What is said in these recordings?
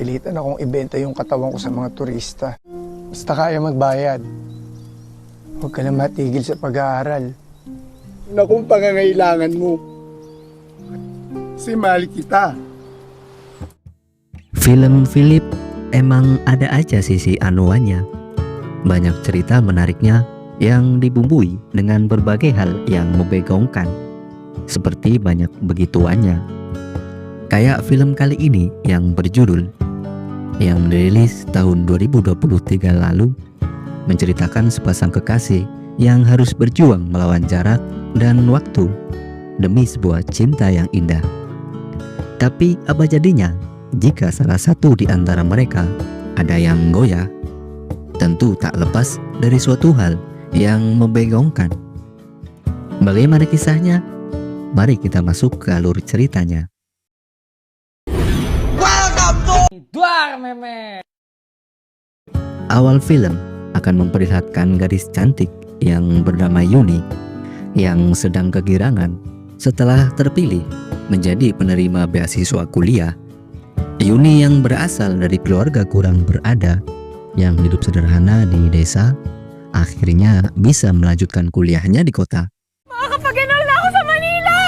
Napilitan akong ibenta yung katawan ko sa mga turista. Basta kaya magbayad. Huwag ka na matigil sa pag-aaral. Yun akong pangangailangan mo. Kasi mahal kita. Film Philip emang ada aja sisi anuannya. Banyak cerita menariknya yang dibumbui dengan berbagai hal yang membegongkan. Seperti banyak begituannya. Kayak film kali ini yang berjudul, yang dirilis tahun 2023 lalu, menceritakan sepasang kekasih yang harus berjuang melawan jarak dan waktu demi sebuah cinta yang indah. Tapi apa jadinya jika salah satu di antara mereka ada yang goyah? Tentu tak lepas dari suatu hal yang membegongkan. Bagaimana kisahnya? Mari kita masuk ke alur ceritanya. Awal film akan memperlihatkan gadis cantik yang bernama Yuni yang sedang kegirangan setelah terpilih menjadi penerima beasiswa kuliah. Yuni yang berasal dari keluarga kurang berada yang hidup sederhana di desa, akhirnya bisa melanjutkan kuliahnya di kota. Makakapag-enroll na ako sa Manila!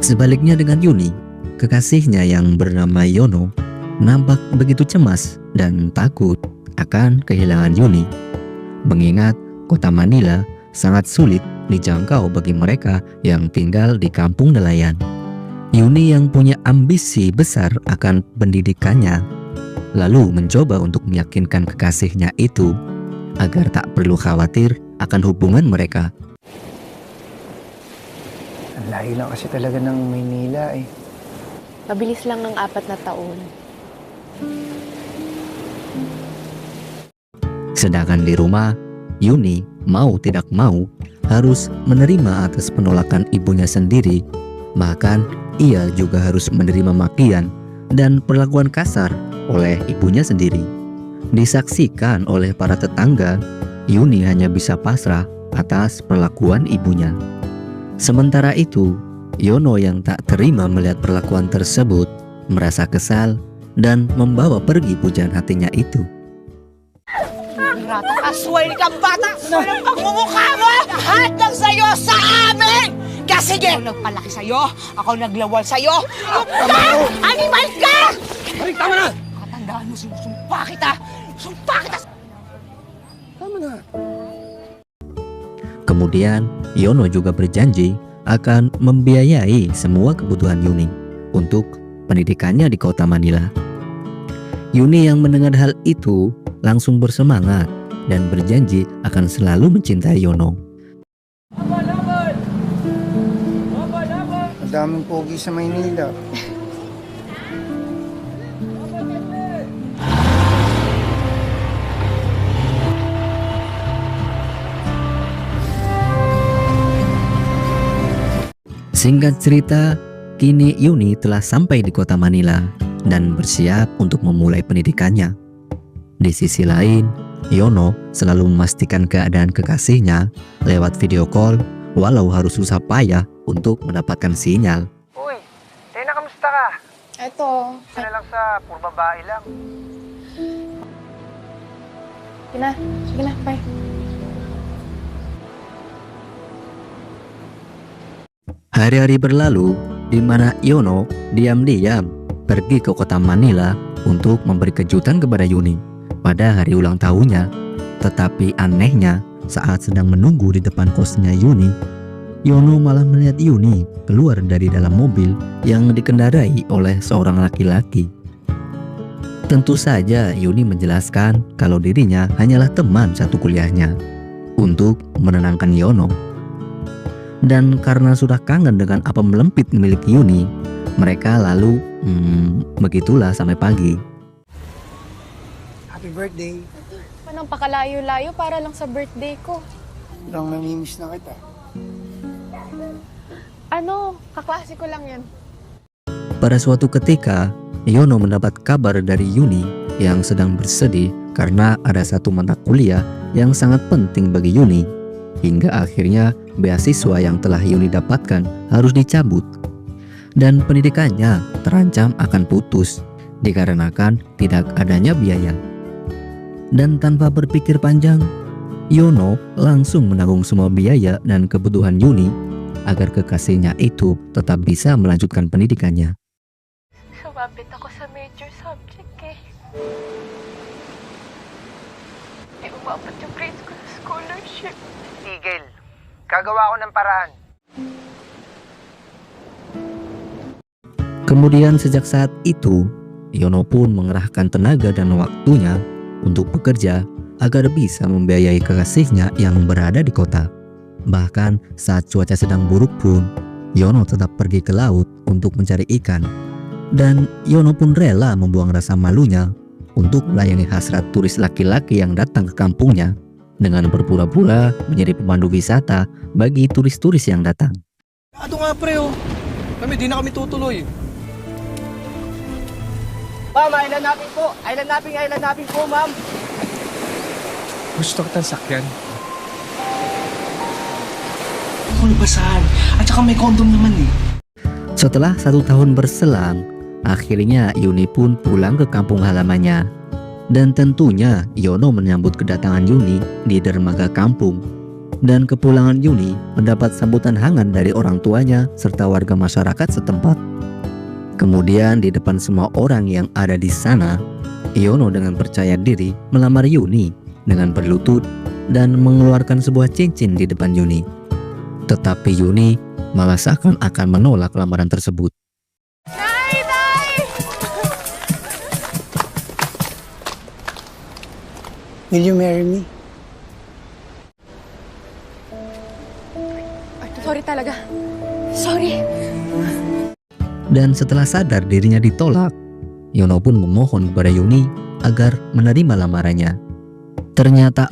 Sebaliknya dengan Yuni, kekasihnya yang bernama Yono nampak begitu cemas dan takut akan kehilangan Yuni. Mengingat kota Manila sangat sulit dijangkau bagi mereka yang tinggal di kampung nelayan. Yuni yang punya ambisi besar akan pendidikannya, lalu mencoba untuk meyakinkan kekasihnya itu agar tak perlu khawatir akan hubungan mereka. Ang layo lang kasi talaga ng Maynila eh. Mabilis lang ng 4 na taon. Sedangkan di rumah, Yuni mau tidak mau harus menerima atas penolakan ibunya sendiri. Bahkan ia juga harus menerima makian dan perlakuan kasar oleh ibunya sendiri. Disaksikan oleh para tetangga, Yuni hanya bisa pasrah atas perlakuan ibunya. Sementara itu, Yono yang tak terima melihat perlakuan tersebut merasa kesal dan membawa pergi pujaan hatinya itu. Ratong asway kang bata! Anong pagmumukha mo? Lahat ng sayo sa amin! Kaya sige! Ako nagpalaki sa'yo, ako naglawal sa'yo! Animal ka! Ay, tama na! Katandaan mo, sinusumpa kita! Sumpa kita! Tama na. Kemudian, Yono juga berjanji akan membiayai semua kebutuhan Yuni untuk pendidikannya di kota Manila. Yuni yang mendengar hal itu langsung bersemangat dan berjanji akan selalu mencintai Yono. Madaming pogi sa Maynila. Singkat cerita, kini Yuni telah sampai di kota Manila dan bersiap untuk memulai pendidikannya. Di sisi lain, Yono selalu memastikan keadaan kekasihnya lewat video call walau harus susah payah untuk mendapatkan sinyal. Uy, Tena, kamusta ka? Eto. Isa na lang sa puro babae lang. Sige na, bye. Hari-hari berlalu di mana Yono diam-diam pergi ke kota Manila untuk memberi kejutan kepada Yuni pada hari ulang tahunnya. Tetapi anehnya, saat sedang menunggu di depan kosnya Yuni, Yono malah melihat Yuni keluar dari dalam mobil yang dikendarai oleh seorang laki-laki. Tentu saja Yuni menjelaskan kalau dirinya hanyalah teman satu kuliahnya untuk menenangkan Yono. Dan karena sudah kangen dengan apa melempit milik Yuni, mereka lalu begitulah sampai pagi. Happy birthday. Anong pakalayo-layo para lang sa birthday ko? Lang namimiss na kita. Ano, kaklase ko lang yan. Pada suatu ketika, Yono mendapat kabar dari Yuni yang sedang bersedih karena ada satu mata kuliah yang sangat penting bagi Yuni. hingga akhirnya beasiswa yang telah Yuni dapatkan harus dicabut dan pendidikannya terancam akan putus dikarenakan tidak adanya biaya. Dan tanpa berpikir panjang, Yono langsung menanggung semua biaya dan kebutuhan Yuni agar kekasihnya itu tetap bisa melanjutkan pendidikannya. Sumabit ako sa major subject eh. Di umabot yung grades ko sa scholarship. Tigil. Gagawa ko ng paraan. Kemudian sejak saat itu, Yono pun mengerahkan tenaga dan waktunya untuk bekerja agar bisa membiayai kekasihnya yang berada di kota. Bahkan saat cuaca sedang buruk pun, Yono tetap pergi ke laut untuk mencari ikan. Dan Yono pun rela membuang rasa malunya untuk melayani hasrat turis laki-laki yang datang ke kampungnya dengan berpura-pura menjadi pemandu wisata bagi turis-turis yang datang. Ato nga pre oh. Di na kami tutuloy. Ma'am, island napping po, ma'am. Gusto kitang sakyan. Ako nabasahan. At saka may kondom naman eh. Setelah 1 tahun berselang, akhirnya Yuni pun pulang ke kampung halamannya. Dan tentunya Yono menyambut kedatangan Yuni di dermaga kampung. Dan kepulangan Yuni mendapat sambutan hangat dari orang tuanya serta warga masyarakat setempat. Kemudian di depan semua orang yang ada di sana, Yono dengan percaya diri melamar Yuni dengan berlutut dan mengeluarkan sebuah cincin di depan Yuni. Tetapi Yuni malah seakan-akan menolak lamaran tersebut. Nay! Nay! Will you marry me? Sorry talaga. Sorry. Dan setelah sadar dirinya ditolak, Yono pun memohon kepada Yuni agar menerima lamarannya. Ternyata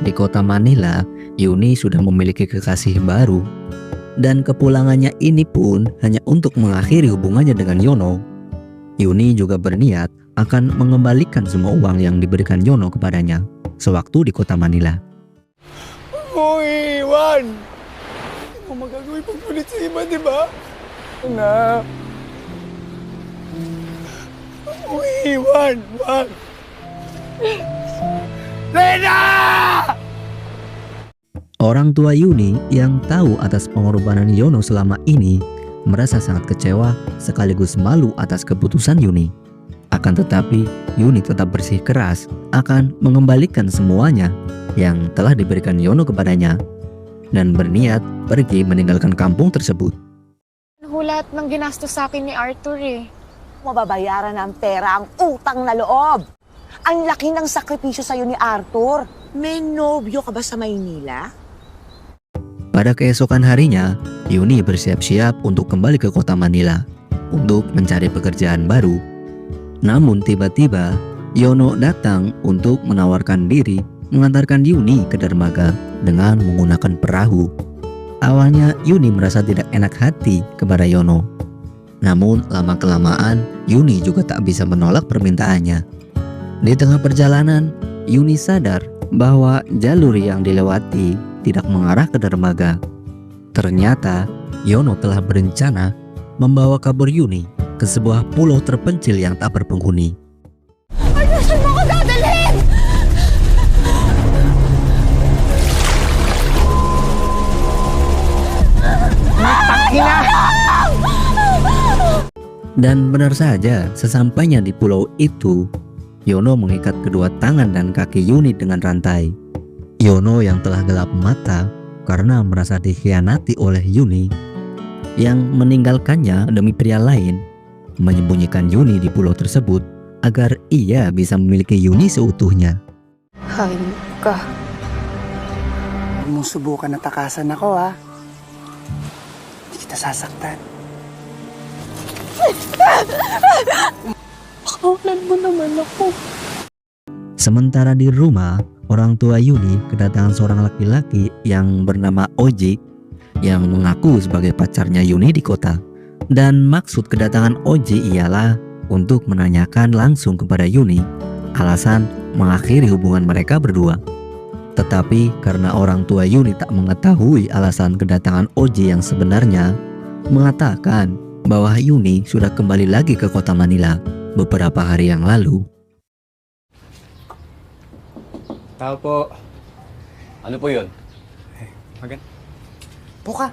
di kota Manila, Yuni sudah memiliki kekasih baru. Dan kepulangannya ini pun hanya untuk mengakhiri hubungannya dengan Yono. Yuni juga berniat akan mengembalikan semua uang yang diberikan Yono kepadanya sewaktu di kota Manila. Uy, Iwan! Hindi mo magagawin pagpulit sa iba, di ba? Na. Uy, Iwan! Wag! Lena! Orang tua Yuni yang tahu atas pengorbanan Yono selama ini merasa sangat kecewa sekaligus malu atas keputusan Yuni. Akan tetapi Yuni tetap bersikeras akan mengembalikan semuanya yang telah diberikan Yono kepadanya dan berniat pergi meninggalkan kampung tersebut. Nahulat ng ginastos sa akin ni Arthur eh. Mababayaran ng pera ang utang na loob. Ang laki ng sakripisyo sa'yo ni Arthur. May nobyo ka ba sa Maynila? Pada keesokan harinya, Yuni bersiap-siap untuk kembali ke kota Manila untuk mencari pekerjaan baru. Namun tiba-tiba Yono datang untuk menawarkan diri mengantarkan Yuni ke dermaga dengan menggunakan perahu. Awalnya Yuni merasa tidak enak hati kepada Yono. Namun lama-kelamaan Yuni juga tak bisa menolak permintaannya. Di tengah perjalanan, Yuni sadar bahwa jalur yang dilewati tidak mengarah ke dermaga. Ternyata Yono telah berencana membawa kabur Yuni ke sebuah pulau terpencil yang tak berpenghuni. Ay, saan mo ko dadalhin? Dan benar saja, sesampainya di pulau itu, Yono mengikat kedua tangan dan kaki Yuni dengan rantai. Yono yang telah gelap mata karena merasa dikhianati oleh Yuni yang meninggalkannya demi pria lain, menyembunyikan Yuni di pulau tersebut agar ia bisa memiliki Yuni seutuhnya. Hayop ka. Huwag mong subukan na takasan ako, ha? Hindi kita sasaktan. Pakawalan mo naman ako. Sementara di rumah, orang tua Yuni kedatangan seorang laki-laki yang bernama Oji yang mengaku sebagai pacarnya Yuni di kota. Dan maksud kedatangan Oji ialah untuk menanyakan langsung kepada Yuni alasan mengakhiri hubungan mereka berdua. Tetapi karena orang tua Yuni tak mengetahui alasan kedatangan Oji yang sebenarnya, mengatakan bahwa Yuni sudah kembali lagi ke kota Manila beberapa hari yang lalu. Tao po. Ano po yun? Puka.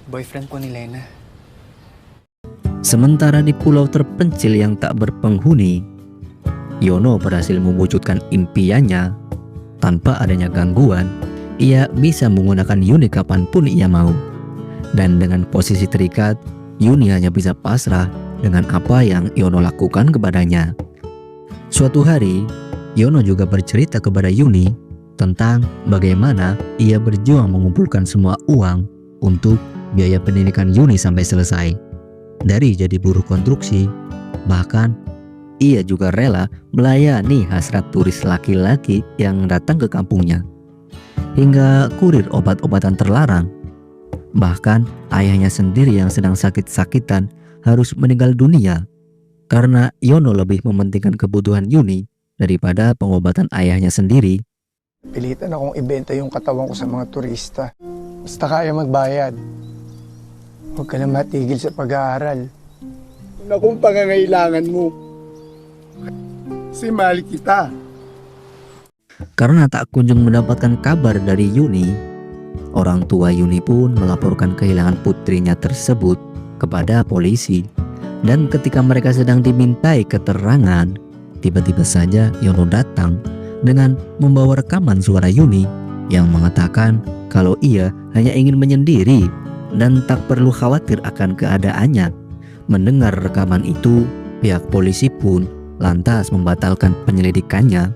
Boyfriend po ni Lena. Sementara di pulau terpencil yang tak berpenghuni, Yono berhasil mewujudkan impiannya. Tanpa adanya gangguan, ia bisa menggunakan Yuni kapanpun ia mau. Dan dengan posisi terikat, Yuni hanya bisa pasrah dengan apa yang Yono lakukan kepadanya. Suatu hari, Yono juga bercerita kepada Yuni tentang bagaimana ia berjuang mengumpulkan semua uang untuk biaya pendidikan Yuni sampai selesai. Dari jadi buruh konstruksi, bahkan ia juga rela melayani hasrat turis laki-laki yang datang ke kampungnya, hingga kurir obat-obatan terlarang. Bahkan ayahnya sendiri yang sedang sakit-sakitan harus meninggal dunia karena Yono lebih mementingkan kebutuhan Yuni daripada pengobatan ayahnya sendiri. Pilitan akong ibenta yung katawan ko sa mga turista. Basta kaya magbayad. Huwag ka na matigil sa pag-aaral. Na kung pangangailangan mo. Si mahal kita. Karena tak kunjung mendapatkan kabar dari Yuni, orang tua Yuni pun melaporkan kehilangan putrinya tersebut kepada polisi. Dan ketika mereka sedang dimintai keterangan, tiba-tiba saja Yono datang dengan membawa rekaman suara Yuni yang mengatakan kalau ia hanya ingin menyendiri dan tak perlu khawatir akan keadaannya. Mendengar rekaman itu, pihak polisi pun lantas membatalkan penyelidikannya.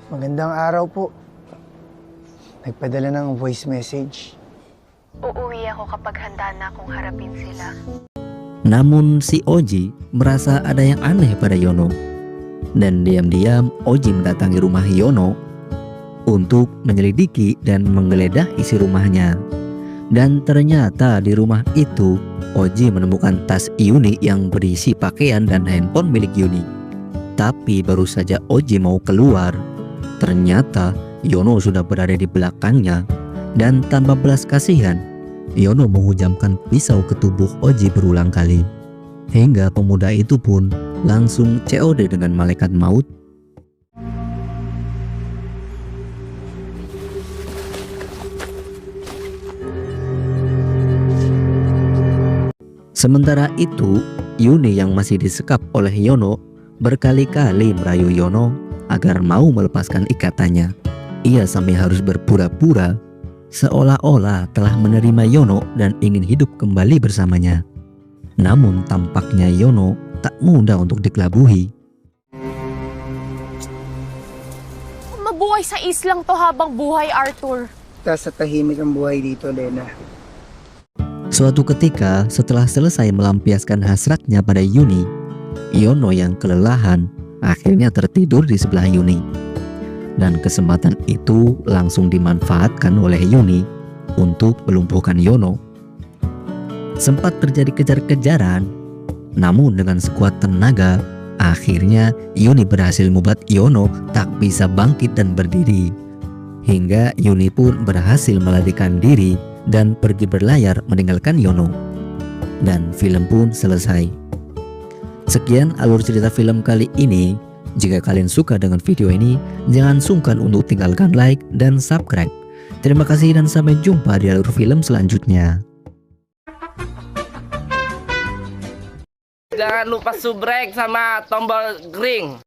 Magandang araw po. Nagpadala ng voice message. Uuwi ako kapag handa na akong harapin sila. Namun si Oji merasa ada yang aneh pada Yono. Dan diam-diam Oji mendatangi rumah Yono untuk menyelidiki dan menggeledah isi rumahnya. Dan ternyata di rumah itu Oji menemukan tas Yuni yang berisi pakaian dan handphone milik Yuni. Tapi baru saja Oji mau keluar, ternyata Yono sudah berada di belakangnya. Dan tanpa belas kasihan, Yono menghujamkan pisau ke tubuh Oji berulang kali. Hingga pemuda itu pun langsung COD dengan malaikat maut. Sementara itu, Yuni yang masih disekap oleh Yono berkali-kali merayu Yono agar mau melepaskan ikatannya. Ia sampai harus berpura-pura seolah-olah telah menerima Yono dan ingin hidup kembali bersamanya. Namun tampaknya Yono tak mudah untuk dikelabuhi. Mabuhay sa islang to habang buhay, Arthur. Sa tahimik ang buhay dito, Lena. Suatu ketika setelah selesai melampiaskan hasratnya pada Yuni, Yono yang kelelahan akhirnya tertidur di sebelah Yuni. Dan kesempatan itu langsung dimanfaatkan oleh Yuni untuk melumpuhkan Yono. Sempat terjadi kejar-kejaran, namun dengan sekuat tenaga, akhirnya Yuni berhasil membuat Yono tak bisa bangkit dan berdiri. Hingga Yuni pun berhasil melarikan diri dan pergi berlayar meninggalkan Yono. Dan film pun selesai. Sekian alur cerita film kali ini. Jika kalian suka dengan video ini, jangan sungkan untuk tinggalkan like dan subscribe. Terima kasih dan sampai jumpa di alur film selanjutnya. Jangan lupa subrek sama tombol ring.